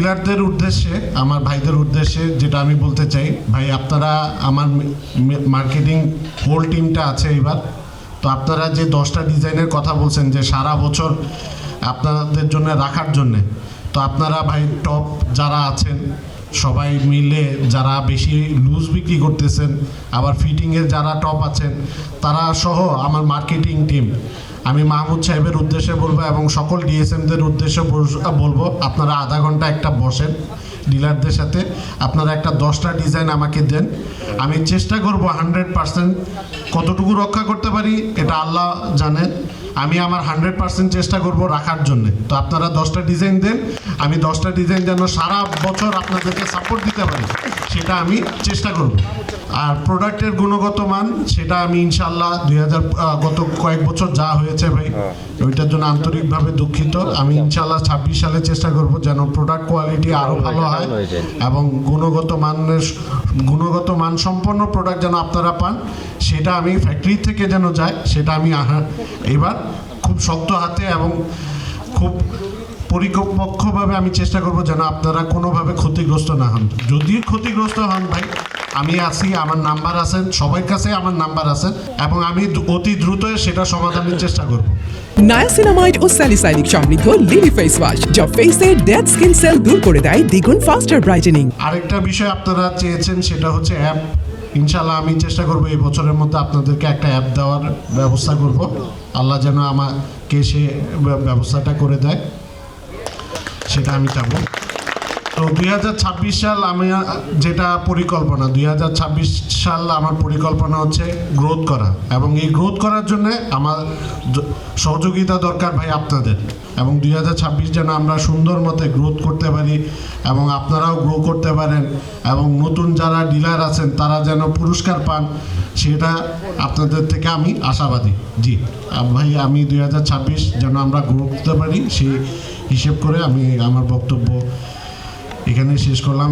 ডিলারদের উদ্দেশ্যে, আমার ভাইদের উদ্দেশ্যে যেটা আমি বলতে চাই, ভাই আপনারা আমার মার্কেটিং হোল টিমটা আছে এবার, তো আপনারা যে 10টা ডিজাইনের কথা বলছেন যে সারা বছর আপনাদের জন্য রাখার জন্যে, তো আপনারা ভাই টপ যারা আছেন সবাই মিলে যারা বেশি লুজ বিক্রি করতেছেন, আবার ফিটিংয়ের যারা টপ আছেন তারা সহ আমার মার্কেটিং টিম, আমি মাহমুদ সাহেবের উদ্দেশ্যে বলবো এবং সকল ডিএসএমদের উদ্দেশ্যে বলবো আপনারা আধা ঘন্টা একটা বসেন ডিলারদের সাথে, আপনারা একটা 10টা ডিজাইন আমাকে দেন, আমি চেষ্টা করব 100%, কতটুকু রক্ষা করতে পারি এটা আল্লাহ জানেন, আমি আমার 100% চেষ্টা করব রাখার জন্যে। তো আপনারা 10টা ডিজাইন দেন, আমি 10টা ডিজাইন যেন সারা বছর আপনাদেরকে সাপোর্ট দিতে পারি সেটা আমি চেষ্টা করব। আর প্রোডাক্টের গুণগত মান সেটা আমি ইনশাল্লাহ গত কয়েক বছর যা হয়েছে ভাই ওইটার জন্য আন্তরিকভাবে দুঃখিত, আমি ইনশাল্লাহ 26 সালে চেষ্টা করব যেন প্রোডাক্ট কোয়ালিটি আরও ভালো হয় এবং গুণগত মান সম্পন্ন প্রোডাক্ট যেন আপনারা পান, সেটা আমি ফ্যাক্টরি থেকে যেন যায় সেটা আমি এবার খুব শক্ত হাতে এবং খুব পরিপক্কভাবে আমি চেষ্টা করব যেন আপনারা কোনোভাবে ক্ষতিগ্রস্ত না হন। যদি ক্ষতিগ্রস্ত হন ভাই আমি আছি, আমার নাম্বার আছে, সবার কাছে আমার নাম্বার আছে এবং আমি অতি দ্রুত সেটা সমাধানের চেষ্টা করব। নায়াসিনামাইড ও স্যালিসাইলিক সমৃদ্ধ লিলি ফেস ওয়াশ যা ফেসের ডেড স্কিন সেল দূর করে দেয় দ্বিগুণ ফাস্টার ব্রাইটেনিং। আরেকটা বিষয় আপনারা চেয়েছেন সেটা হচ্ছে অ্যাপ, ইনশাল্লাহ আমি চেষ্টা করব এই বছরের মধ্যে আপনাদেরকে একটা অ্যাপ দেওয়ার ব্যবস্থা করব, আল্লাহ যেন আমাকে সে ব্যবস্থাটা করে দেয় সেটা আমি চাবো। তো 2026 সাল আমি যেটা পরিকল্পনা, 2026 সাল আমার পরিকল্পনা হচ্ছে গ্রোথ করা এবং এই গ্রোথ করার জন্য আমার সহযোগিতা দরকার ভাই আপনাদের, এবং 2026 যেন আমরা সুন্দর মতে গ্রোথ করতে পারি এবং আপনারাও গ্রো করতে পারেন এবং নতুন যারা ডিলার আছেন তারা যেন পুরস্কার পান সেটা আপনাদের থেকে আমি আশাবাদী। জি ভাই, আমি 2026 যেন আমরা গ্রো করতে পারি সেই হিসেব করে আমি আমার বক্তব্য এখানে শেষ করলাম।